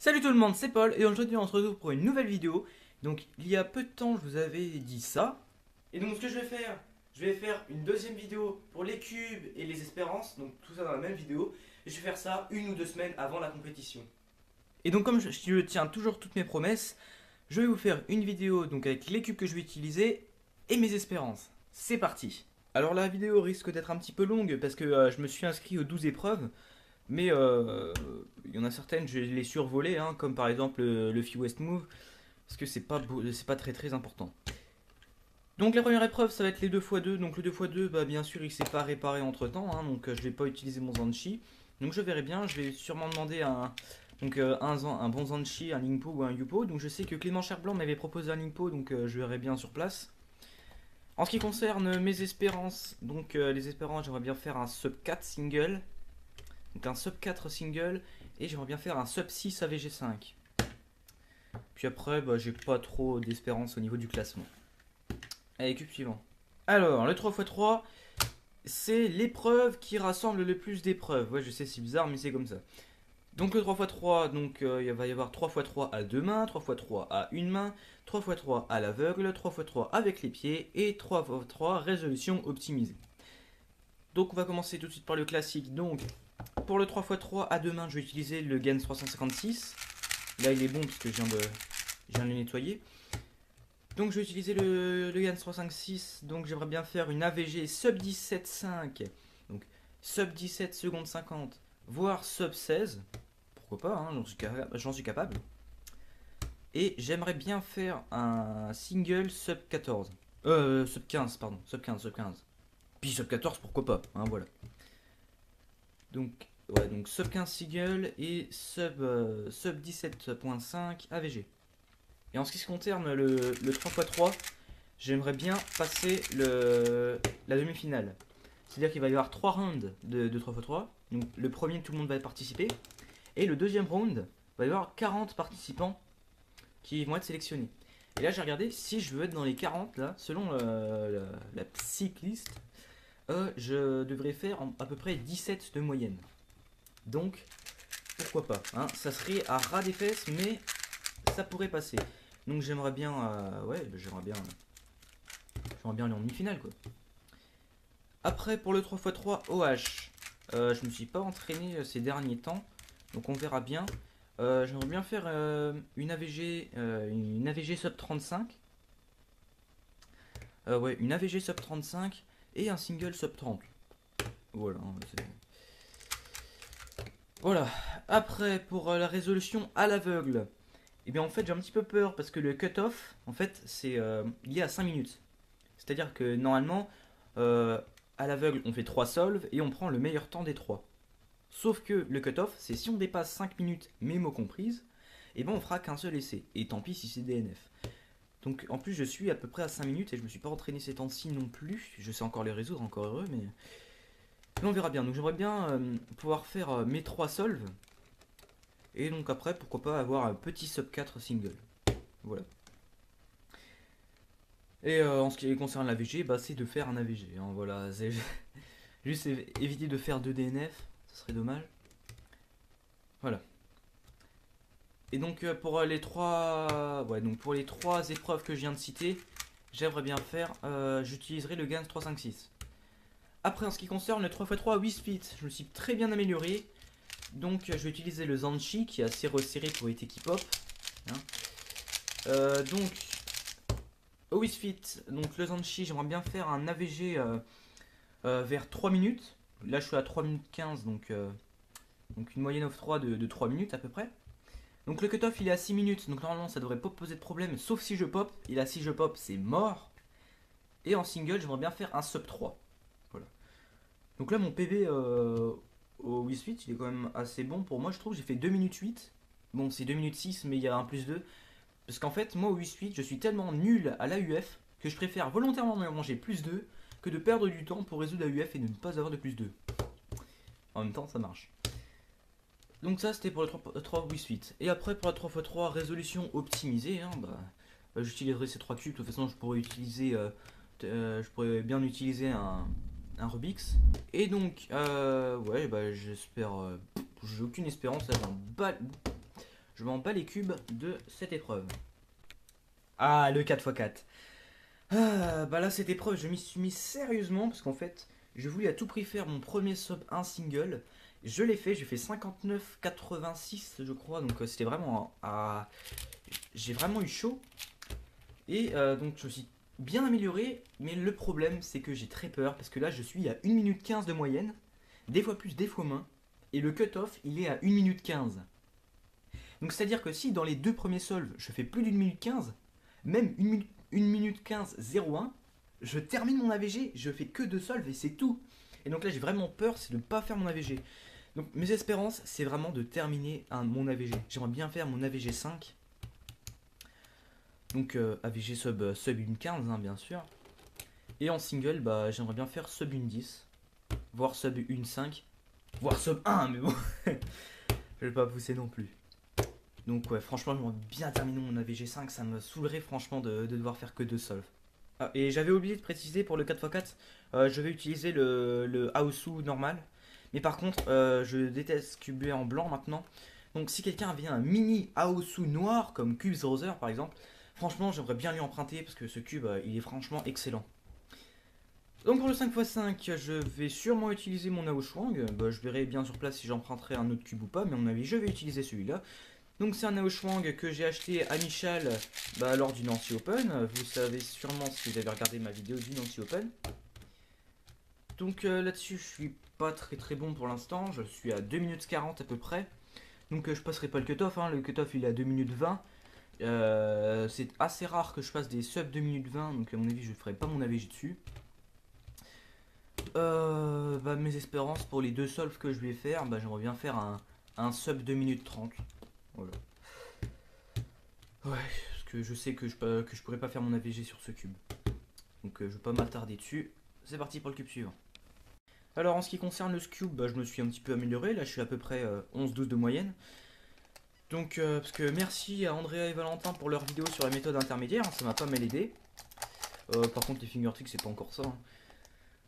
Salut tout le monde, c'est Paul et aujourd'hui on se retrouve pour une nouvelle vidéo. Donc il y a peu de temps je vous avais dit ça. Et donc ce que je vais faire une deuxième vidéo pour les cubes et les espérances. Donc tout ça dans la même vidéo. Et je vais faire ça 1 ou 2 semaines avant la compétition. Et donc comme je tiens toujours toutes mes promesses, je vais vous faire une vidéo donc avec les cubes que je vais utiliser et mes espérances. C'est parti. Alors la vidéo risque d'être un petit peu longue parce que je me suis inscrit aux 12 épreuves. Mais il y en a certaines, je les survolées, hein, comme par exemple le Fee West Move, parce que c'est pas très très important. Donc la première épreuve, ça va être les 2x2. Donc le 2x2, bah, bien sûr, il s'est pas réparé entre temps, hein, donc je vais pas utiliser mon Zanchi. Donc je verrai bien, je vais sûrement demander un bon Zanchi, un Lingpo ou un Yupo. Donc je sais que Clément Cherblanc m'avait proposé un Lingpo, donc je verrai bien sur place. En ce qui concerne mes espérances, donc les espérances, j'aimerais bien faire un sub 4 single. Donc un sub 4 single et j'aimerais bien faire un sub 6 AVG5. Puis après, bah, j'ai pas trop d'espérance au niveau du classement. Allez, cube suivant. Alors, le 3x3, c'est l'épreuve qui rassemble le plus d'épreuves. Ouais, je sais, c'est bizarre, mais c'est comme ça. Donc le 3x3, donc, il va y avoir 3x3 à deux mains, 3x3 à une main, 3x3 à l'aveugle, 3x3 avec les pieds et 3x3 résolution optimisée. Donc on va commencer tout de suite par le classique. Donc pour le 3x3 à deux mains, je vais utiliser le Gens 356. Là, il est bon parce que je viens de le nettoyer. Donc, je vais utiliser le Gens 356. Donc, j'aimerais bien faire une AVG sub 17.5. Donc, sub 17 secondes 50, voire sub 16. Pourquoi pas, hein, j'en suis capable. Et j'aimerais bien faire un single sub 14. Sub 15, pardon. Sub 15. Puis sub 14, pourquoi pas, hein, voilà. Donc, ouais, donc sub 15 single et sub 17.5 AVG. Et en ce qui se concerne le 3x3, j'aimerais bien passer la demi-finale. C'est-à-dire qu'il va y avoir 3 rounds de 3x3. Donc le premier, tout le monde va participer. Et le deuxième round, il va y avoir 40 participants qui vont être sélectionnés. Et là, j'ai regardé, si je veux être dans les 40, là, selon la cycliste, je devrais faire à peu près 17 de moyenne. Donc, pourquoi pas, hein, ça serait à ras des fesses, mais ça pourrait passer. Donc j'aimerais bien, j'aimerais bien aller en demi-finale, quoi. Après, pour le 3x3 OH, je me suis pas entraîné ces derniers temps, donc on verra bien. J'aimerais bien faire une AVG sub 35. Ouais, une AVG sub 35 et un single sub 30. Voilà, voilà. Après, pour la résolution à l'aveugle, et bien en fait j'ai un petit peu peur parce que le cut-off, en fait, c'est lié à 5 minutes. C'est-à-dire que normalement, à l'aveugle, on fait 3 solves et on prend le meilleur temps des 3. Sauf que le cut-off, c'est si on dépasse 5 minutes, mémo comprise, et ben on fera qu'un seul essai. Et tant pis si c'est DNF. Donc en plus je suis à peu près à 5 minutes et je me suis pas entraîné ces temps-ci non plus. Je sais encore les résoudre, encore heureux, mais on verra bien. Donc j'aimerais bien pouvoir faire mes 3 solves. Et donc après, pourquoi pas avoir un petit sub 4 single. Voilà. Et en ce qui concerne l'AVG, bah, c'est de faire un AVG. Hein, voilà, juste éviter de faire 2 DNF, ce serait dommage. Voilà. Et donc pour les trois, donc pour les 3 épreuves que je viens de citer, j'aimerais bien faire, j'utiliserai le Gens 356. Après, en ce qui concerne le 3x3 Wii Fit, je me suis très bien amélioré. Donc je vais utiliser le Zanchi qui est assez resserré pour être équipe hop. Hein. Donc au Wii Fit, donc le Zanchi, j'aimerais bien faire un AVG vers 3 minutes. Là je suis à 3 minutes 15, donc une moyenne of 3 de 3 minutes à peu près. Donc le cutoff il est à 6 minutes, donc normalement ça devrait pas poser de problème, sauf si je pop. Et là si je pop c'est mort. Et en single j'aimerais bien faire un sub 3. Voilà. Donc là mon PV au Wii Fit il est quand même assez bon pour moi je trouve. J'ai fait 2 minutes 8. Bon c'est 2 minutes 6 mais il y a un plus 2. Parce qu'en fait moi au Wii Fit je suis tellement nul à l'AUF que je préfère volontairement manger plus 2 que de perdre du temps pour résoudre l'AUF et de ne pas avoir de plus 2. En même temps ça marche. Donc ça c'était pour le 3 Wii Fit. Et après pour la 3x3 résolution optimisée, hein, j'utiliserai ces 3 cubes. De toute façon je pourrais bien utiliser un Rubix. Et donc j'espère, j'ai aucune espérance, je m'en bats les cubes de cette épreuve. Ah, le 4x4. Ah, bah là, cette épreuve, je m'y suis mis sérieusement parce qu'en fait, je voulais à tout prix faire mon premier sub 1 single. Je l'ai fait, j'ai fait 59,86 je crois, donc c'était vraiment j'ai vraiment eu chaud. Et donc je me suis bien amélioré, mais le problème c'est que j'ai très peur parce que là je suis à 1 minute 15 de moyenne, des fois plus, des fois moins, et le cut-off il est à 1 minute 15. Donc c'est à dire que si dans les deux premiers solves je fais plus d'une minute 15, même 1 minute 15 01, je termine mon AVG, je fais que deux solves et c'est tout. Et donc là j'ai vraiment peur, c'est de ne pas faire mon AVG. Donc mes espérances c'est vraiment de terminer mon AVG. J'aimerais bien faire mon AVG 5. Donc AVG sub 1.15 hein, bien sûr. Et en single, bah j'aimerais bien faire sub 1.10, voire sub 1.5, voire sub 1, mais bon, je vais pas pousser non plus. Donc ouais, franchement, j'aimerais bien terminer mon AVG 5, ça me saoulerait franchement de devoir faire que deux solves. Ah, et j'avais oublié de préciser pour le 4x4, je vais utiliser le Aosu normal. Mais par contre, je déteste cuber en blanc maintenant. Donc si quelqu'un avait un mini Aosu noir, comme Cube Rother par exemple, franchement, j'aimerais bien lui emprunter parce que ce cube, il est franchement excellent. Donc pour le 5x5, je vais sûrement utiliser mon Aoshwang. Bah, je verrai bien sur place si j'emprunterai un autre cube ou pas, mais à mon avis, je vais utiliser celui-là. Donc c'est un Aoshwang que j'ai acheté à Michal lors du Nancy Open. Vous savez sûrement si vous avez regardé ma vidéo du Nancy Open. Donc là-dessus, je suis pas très bon pour l'instant. Je suis à 2 minutes 40 à peu près. Donc je passerai pas le cutoff. Hein. Le cutoff il est à 2 minutes 20. C'est assez rare que je fasse des sub 2 minutes 20. Donc à mon avis, je ferai pas mon AVG dessus. Mes espérances pour les deux solves que je vais faire, j'aimerais bien faire un sub 2 minutes 30. Voilà. Ouais, parce que je sais que je pourrais pas faire mon AVG sur ce cube. Donc je vais pas m'attarder dessus. C'est parti pour le cube suivant. Alors en ce qui concerne le cube, je me suis un petit peu amélioré. Là je suis à peu près 11-12 de moyenne. Donc parce que merci à Andrea et Valentin pour leur vidéo sur la méthode intermédiaire, hein, ça m'a pas mal aidé. Par contre les finger tricks c'est pas encore ça. Hein.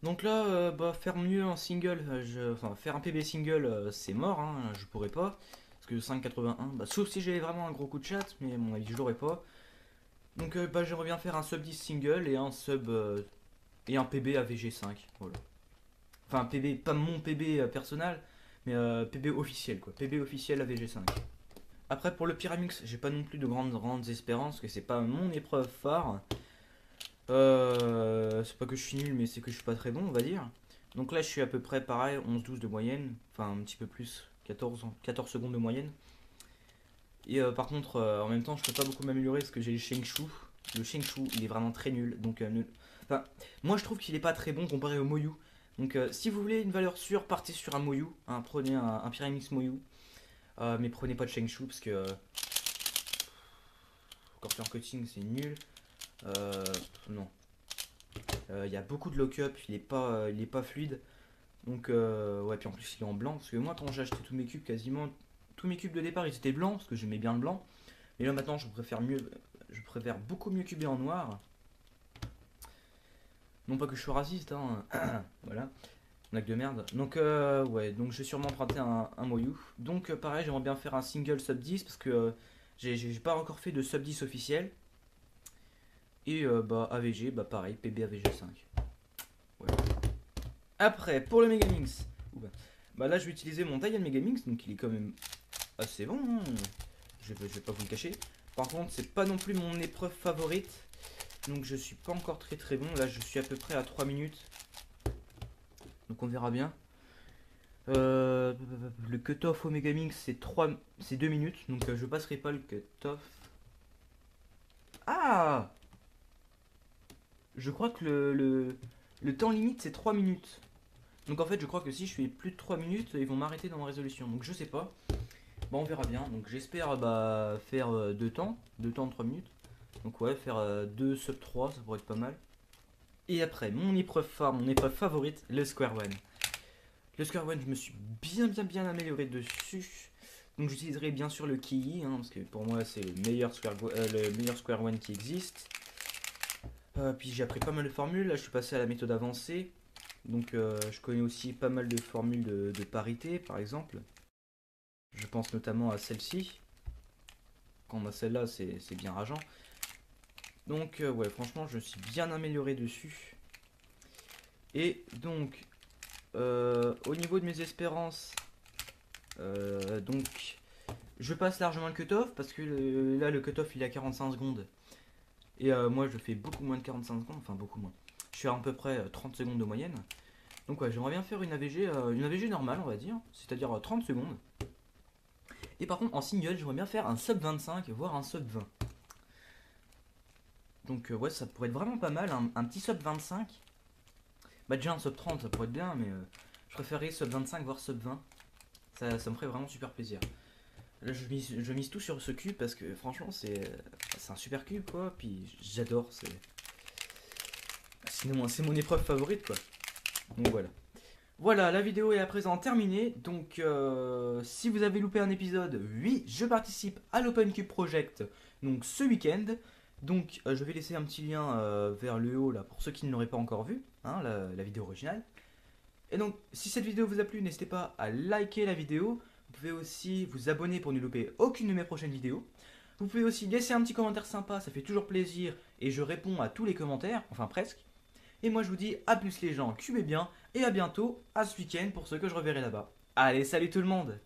Donc là, faire mieux en single, enfin faire un PB single, c'est mort, hein, je pourrais pas. Parce que 5,81, sauf si j'avais vraiment un gros coup de chat, mais à mon avis je l'aurais pas. Donc j'aimerais bien faire un sub 10 single et un sub et un PB AVG 5, voilà. Enfin PB, pas mon PB personnel, mais PB officiel quoi, PB officiel AVG 5. Après pour le Pyramix, j'ai pas non plus de grandes espérances, parce que c'est pas mon épreuve phare. C'est pas que je suis nul, mais c'est que je suis pas très bon, on va dire. Donc là, je suis à peu près pareil, 11-12 de moyenne, enfin un petit peu plus, 14 secondes de moyenne. Et par contre, en même temps, je peux pas beaucoup m'améliorer parce que j'ai le Shengshu. Le Shengshu, il est vraiment très nul. Donc, enfin, moi je trouve qu'il est pas très bon comparé au Moyu. Donc, si vous voulez une valeur sûre, partez sur un Moyu. Hein, prenez un Pyramix Moyu. Mais prenez pas de Shengshu parce que. Corner Cutting, c'est nul. Non. Il y a beaucoup de lock-up, il est pas fluide. Donc, ouais, puis en plus, il est en blanc. Parce que moi, quand j'ai acheté tous mes cubes, quasiment tous mes cubes de départ, ils étaient blancs. Parce que j'aimais bien le blanc. Et là, maintenant, je préfère beaucoup mieux cuber en noir. Non pas que je suis raciste, hein. Voilà. Blague de merde. Donc, ouais, donc je vais sûrement emprunter un Moyu. Donc, pareil, j'aimerais bien faire un single sub 10 parce que j'ai pas encore fait de sub 10 officiel. Et AVG, pareil, PB AVG 5. Ouais. Après, pour le Megaminx, là je vais utiliser mon Dial Megaminx, donc il est quand même assez bon, hein. Je vais pas vous le cacher. Par contre, c'est pas non plus mon épreuve favorite, donc je suis pas encore très bon. Là, je suis à peu près à 3 minutes, donc on verra bien. Le cutoff au Megaminx c'est 2 minutes, donc je passerai pas le cutoff. Ah! Je crois que le temps limite c'est 3 minutes. Donc en fait je crois que si je fais plus de 3 minutes, ils vont m'arrêter dans ma résolution. Donc je sais pas. On verra bien. Donc j'espère faire 2 temps de 3 minutes. Donc ouais, faire 2 sub 3, ça pourrait être pas mal. Et après, mon épreuve phare, mon épreuve favorite, le Square One. Le Square One, je me suis bien amélioré dessus. Donc j'utiliserai bien sûr le Key, hein, parce que pour moi c'est le meilleur Square One qui existe. Puis j'ai appris pas mal de formules, là je suis passé à la méthode avancée. Donc je connais aussi pas mal de formules de parité par exemple. Je pense notamment à celle-ci. quand on a celle-là, c'est bien rageant. Donc ouais, franchement, je me suis bien amélioré dessus. Et donc, au niveau de mes espérances, donc, je passe largement le cutoff parce que là, le cutoff il est à 45 secondes. Et moi, je fais beaucoup moins de 45 secondes, enfin beaucoup moins. Je suis à peu près 30 secondes de moyenne. Donc ouais, j'aimerais bien faire une AVG normale, on va dire, c'est-à-dire 30 secondes. Et par contre, en single, j'aimerais bien faire un sub 25, voire un sub 20. Donc ouais, ça pourrait être vraiment pas mal, un petit sub 25. Bah déjà un sub 30, ça pourrait être bien, mais je préférerais sub 25, voire sub 20. Ça me ferait vraiment super plaisir. Là, je mise tout sur ce cube parce que franchement, c'est un super cube, quoi. Puis j'adore, sinon, c'est mon épreuve favorite, quoi. Donc voilà. Voilà, la vidéo est à présent terminée. Donc, si vous avez loupé un épisode, oui, je participe à l'Open Cube Project donc ce week-end. Donc, je vais laisser un petit lien vers le haut là pour ceux qui ne l'auraient pas encore vu, hein, la vidéo originale. Et donc, si cette vidéo vous a plu, n'hésitez pas à liker la vidéo. Vous pouvez aussi vous abonner pour ne louper aucune de mes prochaines vidéos. Vous pouvez aussi laisser un petit commentaire sympa, ça fait toujours plaisir et je réponds à tous les commentaires, enfin presque. Et moi je vous dis à plus les gens, cubez bien et à bientôt à ce week-end pour ceux que je reverrai là-bas. Allez, salut tout le monde!